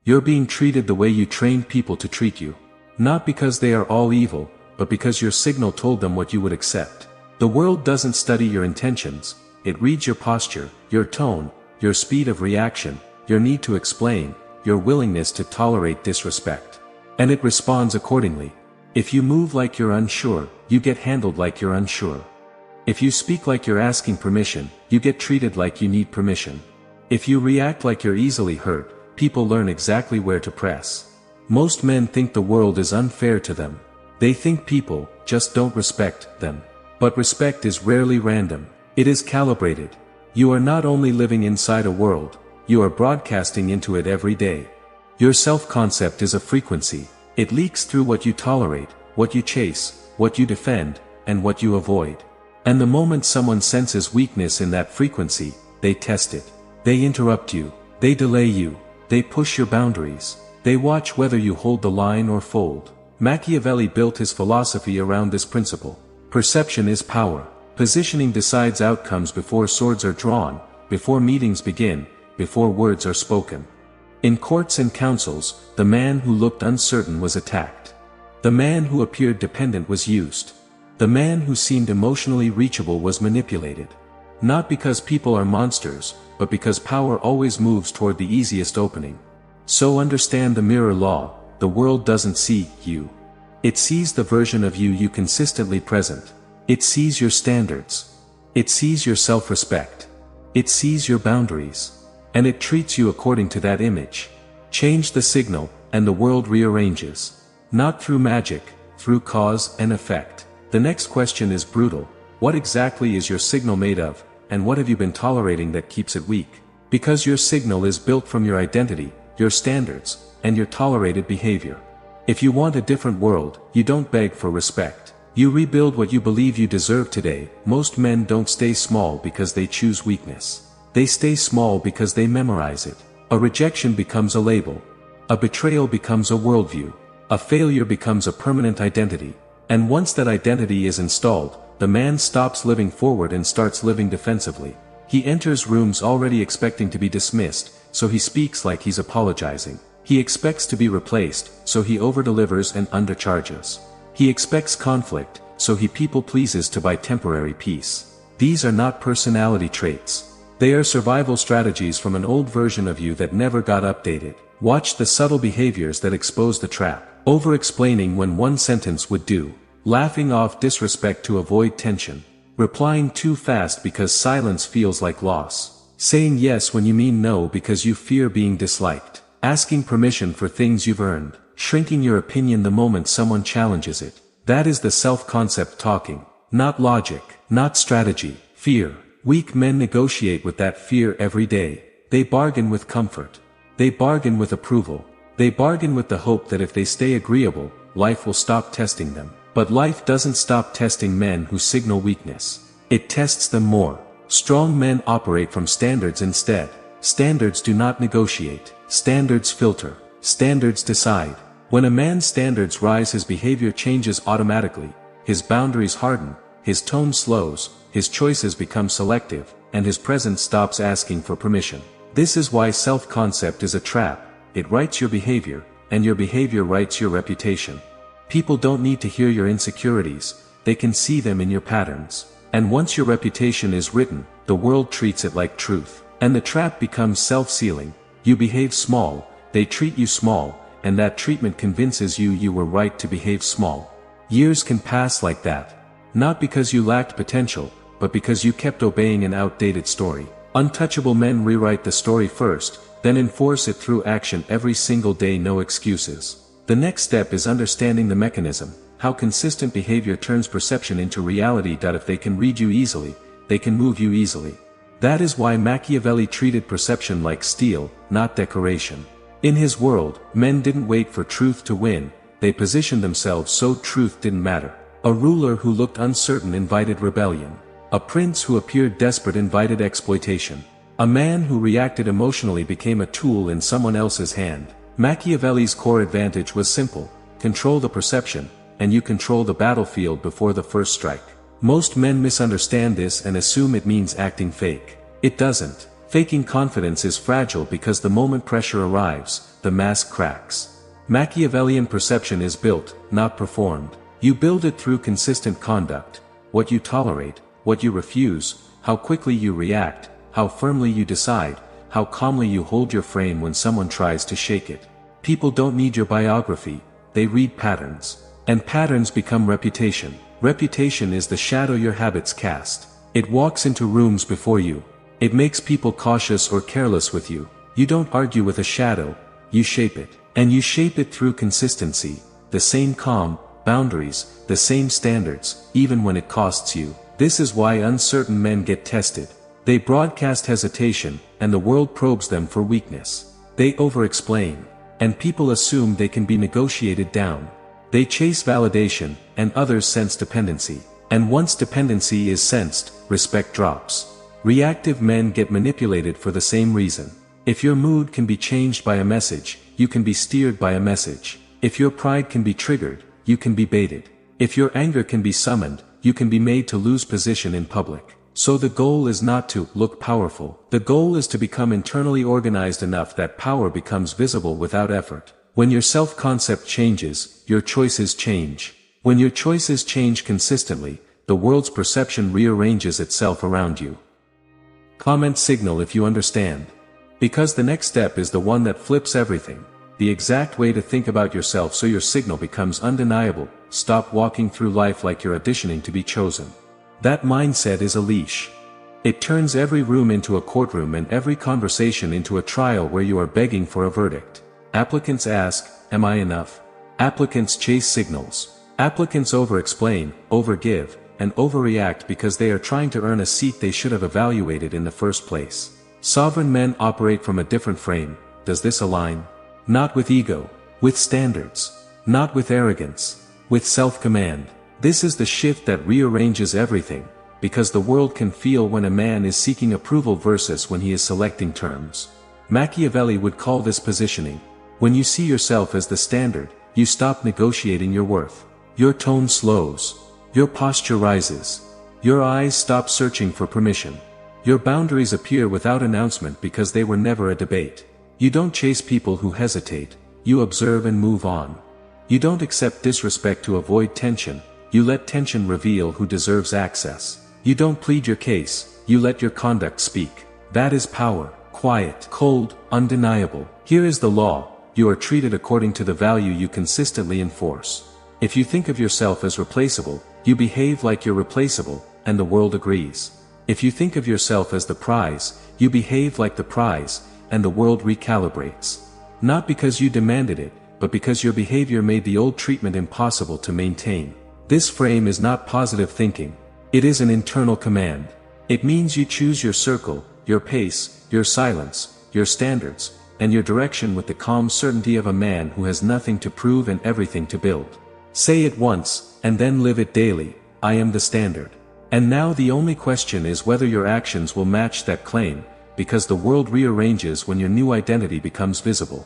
You're being treated the way you trained people to treat you. Not because they are all evil, but because your signal told them what you would accept. The world doesn't study your intentions, it reads your posture, your tone, your speed of reaction, your need to explain, your willingness to tolerate disrespect. And it responds accordingly. If you move like you're unsure, you get handled like you're unsure. If you speak like you're asking permission, you get treated like you need permission. If you react like you're easily hurt, people learn exactly where to press. Most men think the world is unfair to them. They think people just don't respect them. But respect is rarely random. It is calibrated. You are not only living inside a world, you are broadcasting into it every day. Your self-concept is a frequency. It leaks through what you tolerate, what you chase, what you defend, and what you avoid. And the moment someone senses weakness in that frequency, they test it. They interrupt you. They delay you. They push your boundaries. They watch whether you hold the line or fold. Machiavelli built his philosophy around this principle. Perception is power. Positioning decides outcomes before swords are drawn, before meetings begin, before words are spoken. In courts and councils, the man who looked uncertain was attacked. The man who appeared dependent was used. The man who seemed emotionally reachable was manipulated. Not because people are monsters, but because power always moves toward the easiest opening. So understand the mirror law. The world doesn't see you. It sees the version of you consistently present. It sees your standards. It sees your self-respect. It sees your boundaries. And it treats you according to that image. Change the signal, and the world rearranges. Not through magic, through cause and effect. The next question is brutal. What exactly is your signal made of, and what have you been tolerating that keeps it weak? Because your signal is built from your identity, your standards, and your tolerated behavior. If you want a different world, you don't beg for respect. You rebuild what you believe you deserve today. Most men don't stay small because they choose weakness. They stay small because they memorize it. A rejection becomes a label. A betrayal becomes a worldview. A failure becomes a permanent identity. And once that identity is installed, the man stops living forward and starts living defensively. He enters rooms already expecting to be dismissed, so he speaks like he's apologizing. He expects to be replaced, so he overdelivers and undercharges. He expects conflict, so he people pleases to buy temporary peace. These are not personality traits. They are survival strategies from an old version of you that never got updated. Watch the subtle behaviors that expose the trap. Over-explaining when one sentence would do. Laughing off disrespect to avoid tension. Replying too fast because silence feels like loss. Saying yes when you mean no because you fear being disliked. Asking permission for things you've earned. Shrinking your opinion the moment someone challenges it. That is the self-concept talking. Not logic, not strategy, fear. Weak men negotiate with that fear every day. They bargain with comfort. They bargain with approval. They bargain with the hope that if they stay agreeable, life will stop testing them. But life doesn't stop testing men who signal weakness. It tests them more. Strong men operate from standards instead. Standards do not negotiate. Standards filter. Standards decide. When a man's standards rise, his behavior changes automatically. His boundaries harden. His tone slows. His choices become selective. And his presence stops asking for permission. This is why self-concept is a trap. It writes your behavior, and your behavior writes your reputation. People don't need to hear your insecurities. They can see them in your patterns. And once your reputation is written, the world treats it like truth. And the trap becomes self-sealing. You behave small, they treat you small, and that treatment convinces you you were right to behave small. Years can pass like that. Not because you lacked potential, but because you kept obeying an outdated story. Untouchable men rewrite the story first, then enforce it through action every single day. No excuses. The next step is understanding the mechanism, how consistent behavior turns perception into reality. If they can read you easily, they can move you easily. That is why Machiavelli treated perception like steel, not decoration. In his world, men didn't wait for truth to win, they positioned themselves so truth didn't matter. A ruler who looked uncertain invited rebellion. A prince who appeared desperate invited exploitation. A man who reacted emotionally became a tool in someone else's hand. Machiavelli's core advantage was simple: control the perception, and you control the battlefield before the first strike. Most men misunderstand this and assume it means acting fake. It doesn't. Faking confidence is fragile because the moment pressure arrives, the mask cracks. Machiavellian perception is built, not performed. You build it through consistent conduct, what you tolerate, what you refuse, how quickly you react, how firmly you decide, how calmly you hold your frame when someone tries to shake it. People don't need your biography, they read patterns. And patterns become reputation. Reputation is the shadow your habits cast. It walks into rooms before you. It makes people cautious or careless with you. You don't argue with a shadow, you shape it. And you shape it through consistency, the same calm, boundaries, the same standards, even when it costs you. This is why uncertain men get tested. They broadcast hesitation, and the world probes them for weakness. They over-explain, and people assume they can be negotiated down. They chase validation, and others sense dependency. And once dependency is sensed, respect drops. Reactive men get manipulated for the same reason. If your mood can be changed by a message, you can be steered by a message. If your pride can be triggered, you can be baited. If your anger can be summoned, you can be made to lose position in public. So the goal is not to look powerful. The goal is to become internally organized enough that power becomes visible without effort. When your self-concept changes, your choices change. When your choices change consistently, the world's perception rearranges itself around you. Comment signal if you understand. Because the next step is the one that flips everything. The exact way to think about yourself so your signal becomes undeniable. Stop walking through life like you're auditioning to be chosen. That mindset is a leash. It turns every room into a courtroom and every conversation into a trial where you are begging for a verdict. Applicants ask, "Am I enough?" Applicants chase signals. Applicants over-explain, over-give, and overreact because they are trying to earn a seat they should have evaluated in the first place. Sovereign men operate from a different frame. Does this align? Not with ego, with standards. Not with arrogance, with self-command. This is the shift that rearranges everything, because the world can feel when a man is seeking approval versus when he is selecting terms. Machiavelli would call this positioning. When you see yourself as the standard, you stop negotiating your worth. Your tone slows. Your posture rises. Your eyes stop searching for permission. Your boundaries appear without announcement because they were never a debate. You don't chase people who hesitate, you observe and move on. You don't accept disrespect to avoid tension, you let tension reveal who deserves access. You don't plead your case, you let your conduct speak. That is power, quiet, cold, undeniable. Here is the law, you are treated according to the value you consistently enforce. If you think of yourself as replaceable, you behave like you're replaceable, and the world agrees. If you think of yourself as the prize, you behave like the prize, and the world recalibrates. Not because you demanded it, but because your behavior made the old treatment impossible to maintain. This frame is not positive thinking. It is an internal command. It means you choose your circle, your pace, your silence, your standards, and your direction with the calm certainty of a man who has nothing to prove and everything to build. Say it once, and then live it daily. I am the standard. And now the only question is whether your actions will match that claim, because the world rearranges when your new identity becomes visible.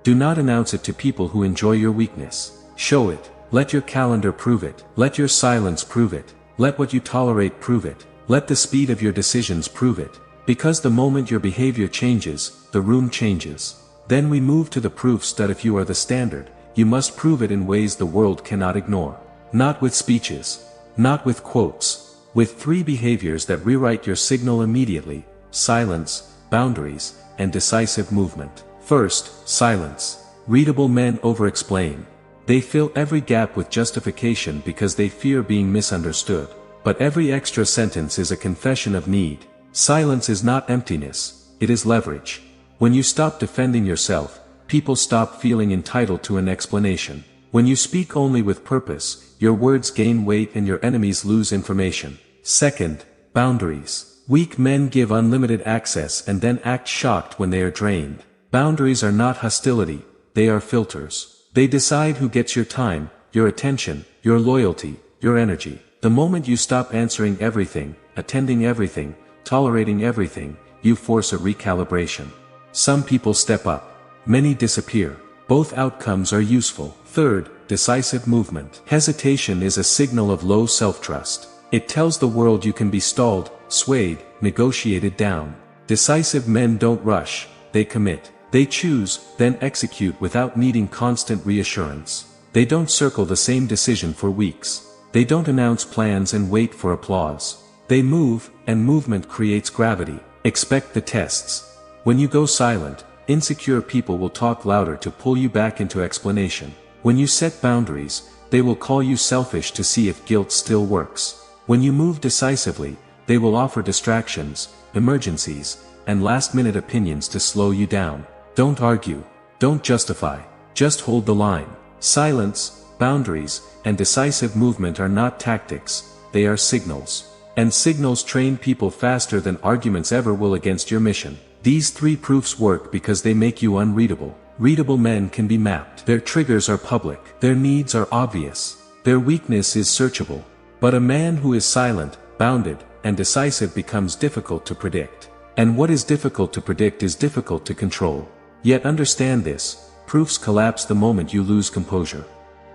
Do not announce it to people who enjoy your weakness. Show it. Let your calendar prove it. Let your silence prove it. Let what you tolerate prove it. Let the speed of your decisions prove it. Because the moment your behavior changes, the room changes. Then we move to the proofs that if you are the standard, you must prove it in ways the world cannot ignore. Not with speeches. Not with quotes. With 3 behaviors that rewrite your signal immediately: silence, boundaries, and decisive movement. First, silence. Readable men over-explain. They fill every gap with justification because they fear being misunderstood. But every extra sentence is a confession of need. Silence is not emptiness, it is leverage. When you stop defending yourself, people stop feeling entitled to an explanation. When you speak only with purpose, your words gain weight and your enemies lose information. Second, boundaries. Weak men give unlimited access and then act shocked when they are drained. Boundaries are not hostility, they are filters. They decide who gets your time, your attention, your loyalty, your energy. The moment you stop answering everything, attending everything, tolerating everything, you force a recalibration. Some people step up. Many disappear. Both outcomes are useful. Third, decisive movement. Hesitation is a signal of low self-trust. It tells the world you can be stalled, swayed, negotiated down. Decisive men don't rush, they commit. They choose, then execute without needing constant reassurance. They don't circle the same decision for weeks. They don't announce plans and wait for applause. They move, and movement creates gravity. Expect the tests. When you go silent, insecure people will talk louder to pull you back into explanation. When you set boundaries, they will call you selfish to see if guilt still works. When you move decisively, they will offer distractions, emergencies, and last-minute opinions to slow you down. Don't argue. Don't justify. Just hold the line. Silence, boundaries, and decisive movement are not tactics, they are signals. And signals train people faster than arguments ever will against your mission. These three proofs work because they make you unreadable. Readable men can be mapped. Their triggers are public. Their needs are obvious. Their weakness is searchable. But a man who is silent, bounded, and decisive becomes difficult to predict. And what is difficult to predict is difficult to control. Yet understand this, proofs collapse the moment you lose composure.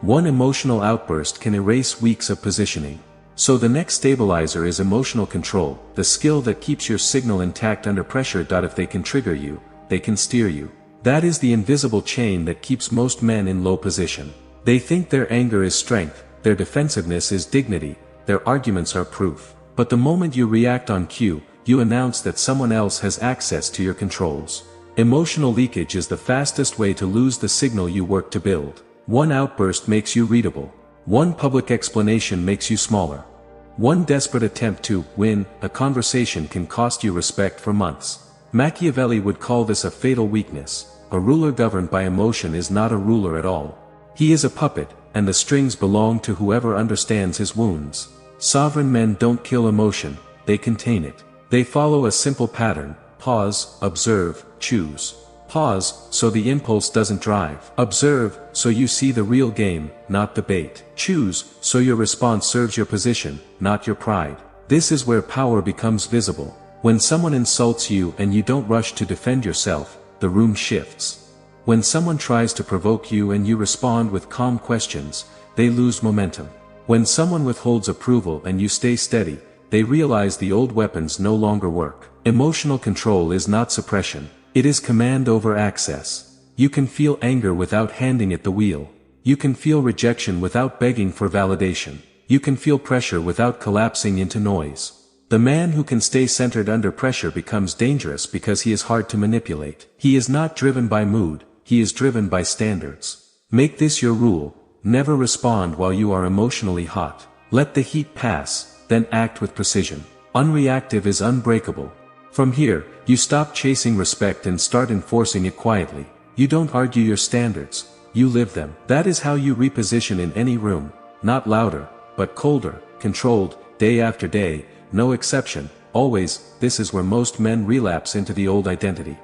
One emotional outburst can erase weeks of positioning. So the next stabilizer is emotional control, the skill that keeps your signal intact under pressure. If they can trigger you, they can steer you. That is the invisible chain that keeps most men in low position. They think their anger is strength, their defensiveness is dignity, their arguments are proof. But the moment you react on cue, you announce that someone else has access to your controls. Emotional leakage is the fastest way to lose the signal you work to build. One outburst makes you readable. One public explanation makes you smaller. One desperate attempt to win a conversation can cost you respect for months. Machiavelli would call this a fatal weakness. A ruler governed by emotion is not a ruler at all. He is a puppet, and the strings belong to whoever understands his wounds. Sovereign men don't kill emotion, they contain it. They follow a simple pattern: pause, observe, choose. Pause, so the impulse doesn't drive. Observe, so you see the real game, not the bait. Choose, so your response serves your position, not your pride. This is where power becomes visible. When someone insults you and you don't rush to defend yourself, the room shifts. When someone tries to provoke you and you respond with calm questions, they lose momentum. When someone withholds approval and you stay steady, they realize the old weapons no longer work. Emotional control is not suppression. It is command over access. You can feel anger without handing it the wheel. You can feel rejection without begging for validation. You can feel pressure without collapsing into noise. The man who can stay centered under pressure becomes dangerous because he is hard to manipulate. He is not driven by mood, he is driven by standards. Make this your rule: never respond while you are emotionally hot. Let the heat pass, then act with precision. Unreactive is unbreakable. From here, you stop chasing respect and start enforcing it quietly. You don't argue your standards, you live them. That is how you reposition in any room, not louder, but colder, controlled, day after day, no exception, always. This is where most men relapse into the old identity.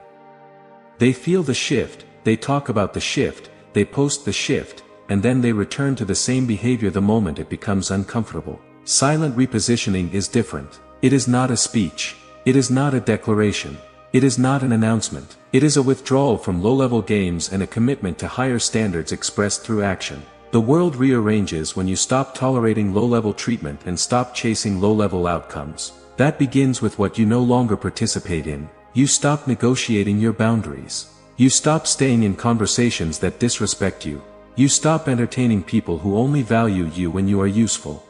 They feel the shift, they talk about the shift, they post the shift, and then they return to the same behavior the moment it becomes uncomfortable. Silent repositioning is different. It is not a speech. It is not a declaration. It is not an announcement. It is a withdrawal from low-level games and a commitment to higher standards expressed through action. The world rearranges when you stop tolerating low-level treatment and stop chasing low-level outcomes. That begins with what you no longer participate in. You stop negotiating your boundaries. You stop staying in conversations that disrespect you. You stop entertaining people who only value you when you are useful.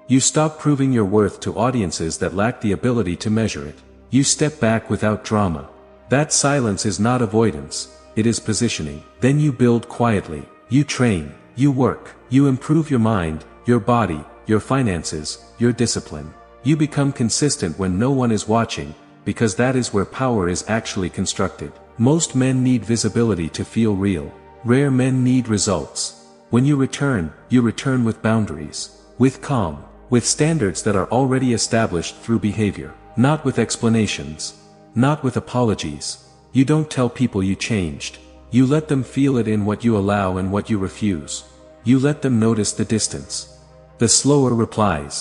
You stop proving your worth to audiences that lack the ability to measure it. You step back without drama. That silence is not avoidance, it is positioning. Then you build quietly. You train. You work. You improve your mind, your body, your finances, your discipline. You become consistent when no one is watching, because that is where power is actually constructed. Most men need visibility to feel real. Rare men need results. When you return with boundaries. With calm. With standards that are already established through behavior. Not with explanations. Not with apologies. You don't tell people you changed. You let them feel it in what you allow and what you refuse. You let them notice the distance. The slower replies.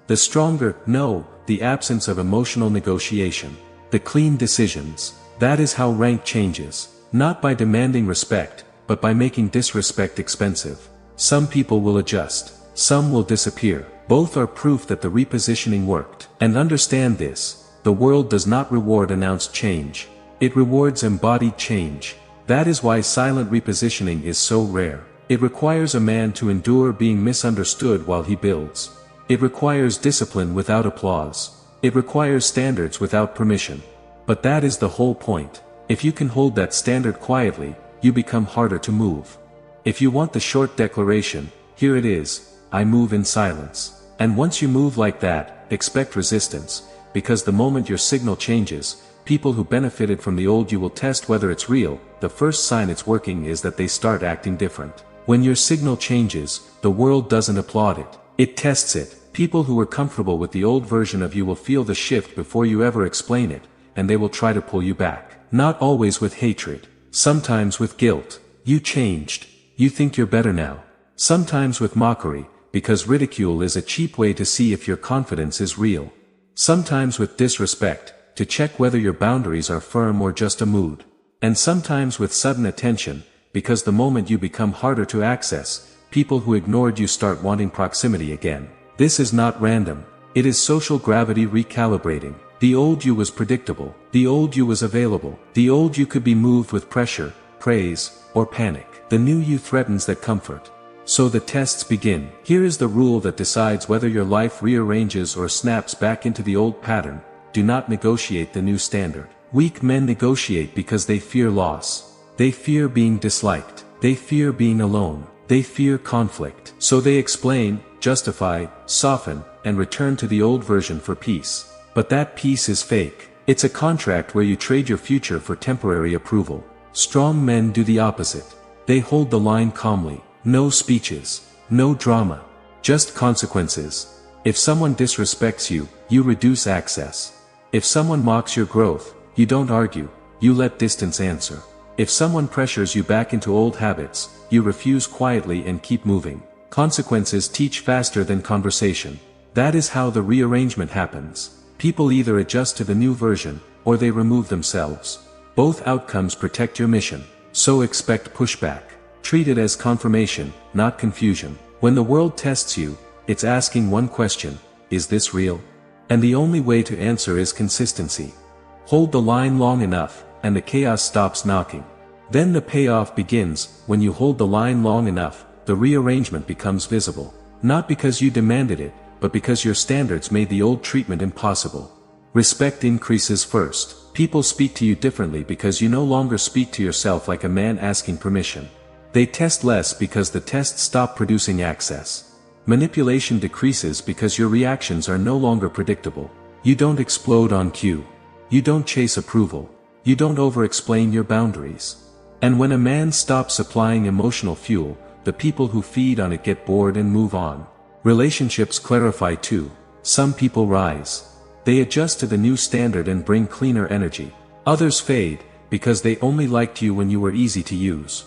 The stronger no, the absence of emotional negotiation. The clean decisions. That is how rank changes. Not by demanding respect, but by making disrespect expensive. Some people will adjust. Some will disappear. Both are proof that the repositioning worked. And understand this. the world does not reward announced change. It rewards embodied change. That is why silent repositioning is so rare. It requires a man to endure being misunderstood while he builds. It requires discipline without applause. It requires standards without permission. But that is the whole point. If you can hold that standard quietly, you become harder to move. If you want the short declaration, here it is: I move in silence. And once you move like that, expect resistance, because the moment your signal changes, people who benefited from the old you will test whether it's real. The first sign it's working is that they start acting different. When your signal changes, the world doesn't applaud it. It tests it. People who were comfortable with the old version of you will feel the shift before you ever explain it, and they will try to pull you back. Not always with hatred. Sometimes with guilt. You changed. You think you're better now. Sometimes with mockery, because ridicule is a cheap way to see if your confidence is real. Sometimes with disrespect, to check whether your boundaries are firm or just a mood. And sometimes with sudden attention, because the moment you become harder to access, people who ignored you start wanting proximity again. This is not random. It is social gravity recalibrating. The old you was predictable. The old you was available. The old you could be moved with pressure, praise, or panic. The new you threatens that comfort. So the tests begin. Here is the rule that decides whether your life rearranges or snaps back into the old pattern. Do not negotiate the new standard. Weak men negotiate because they fear loss. They fear being disliked. They fear being alone. They fear conflict. So they explain, justify, soften, and return to the old version for peace. But that peace is fake. It's a contract where you trade your future for temporary approval. Strong men do the opposite. They hold the line calmly. No speeches. No drama. Just consequences. If someone disrespects you, you reduce access. If someone mocks your growth, you don't argue, you let distance answer. If someone pressures you back into old habits, you refuse quietly and keep moving. Consequences teach faster than conversation. That is how the rearrangement happens. People either adjust to the new version, or they remove themselves. Both outcomes protect your mission. So expect pushback. Treat it as confirmation, not confusion. When the world tests you, it's asking one question: is this real? And the only way to answer is consistency. Hold the line long enough, and the chaos stops knocking. Then the payoff begins. When you hold the line long enough, the rearrangement becomes visible. Not because you demanded it, but because your standards made the old treatment impossible. Respect increases first. People speak to you differently because you no longer speak to yourself like a man asking permission. They test less because the tests stop producing access. Manipulation decreases because your reactions are no longer predictable. You don't explode on cue. You don't chase approval. You don't over-explain your boundaries. And when a man stops supplying emotional fuel, the people who feed on it get bored and move on. Relationships clarify too. Some people rise. They adjust to the new standard and bring cleaner energy. Others fade, because they only liked you when you were easy to use.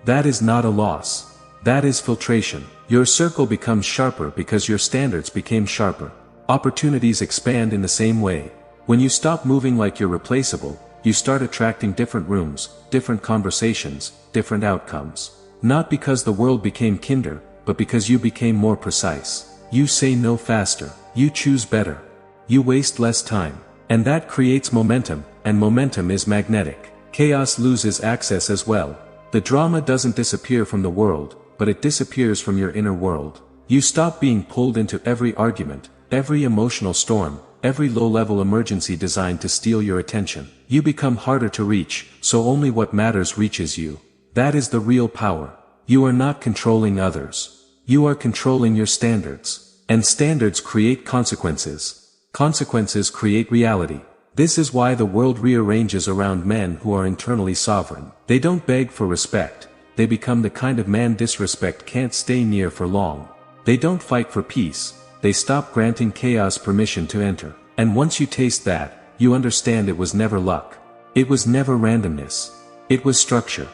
That is not a loss. That is filtration. Your circle becomes sharper because your standards became sharper. Opportunities expand in the same way. When you stop moving like you're replaceable, you start attracting different rooms, different conversations, different outcomes. Not because the world became kinder, but because you became more precise. You say no faster. You choose better. You waste less time. And that creates momentum, and momentum is magnetic. Chaos loses access as well. The drama doesn't disappear from the world, but it disappears from your inner world. You stop being pulled into every argument, every emotional storm, every low-level emergency designed to steal your attention. You become harder to reach, so only what matters reaches you. That is the real power. You are not controlling others. You are controlling your standards. And standards create consequences. Consequences create reality. This is why the world rearranges around men who are internally sovereign. They don't beg for respect. They become the kind of man disrespect can't stay near for long. They don't fight for peace. They stop granting chaos permission to enter. And once you taste that, you understand it was never luck. It was never randomness. It was structure.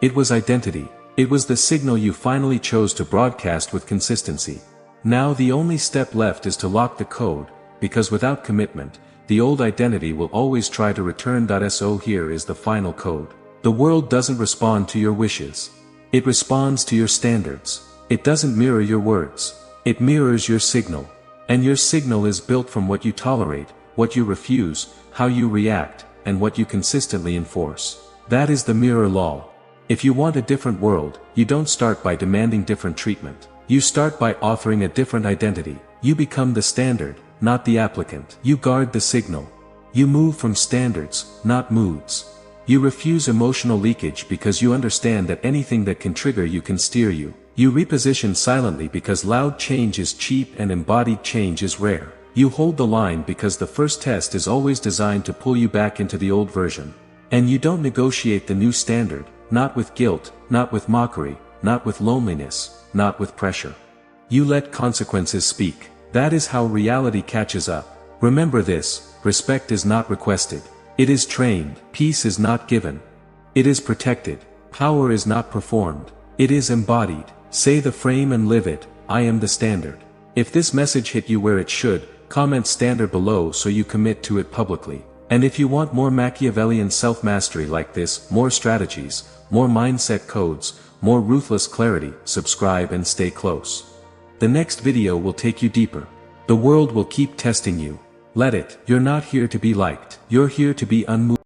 It was identity. It was the signal you finally chose to broadcast with consistency. Now the only step left is to lock the code, because without commitment, the old identity will always try to return. So here is the final code. The world doesn't respond to your wishes. It responds to your standards. It doesn't mirror your words. It mirrors your signal. And your signal is built from what you tolerate, what you refuse, how you react, and what you consistently enforce. That is the mirror law. If you want a different world, you don't start by demanding different treatment. You start by offering a different identity. You become the standard, not the applicant. You guard the signal. You move from standards, not moods. You refuse emotional leakage because you understand that anything that can trigger you can steer you. You reposition silently because loud change is cheap and embodied change is rare. You hold the line because the first test is always designed to pull you back into the old version. And you don't negotiate the new standard, not with guilt, not with mockery, not with loneliness, not with pressure. You let consequences speak. That is how reality catches up. Remember this: respect is not requested. It is trained. Peace is not given. It is protected. Power is not performed. It is embodied. Say the frame and live it. I am the standard. If this message hit you where it should, comment standard below so you commit to it publicly. And if you want more Machiavellian self-mastery like this, more strategies, more mindset codes, more ruthless clarity, subscribe and stay close. The next video will take you deeper. The world will keep testing you. Let it. You're not here to be liked. You're here to be unmoved.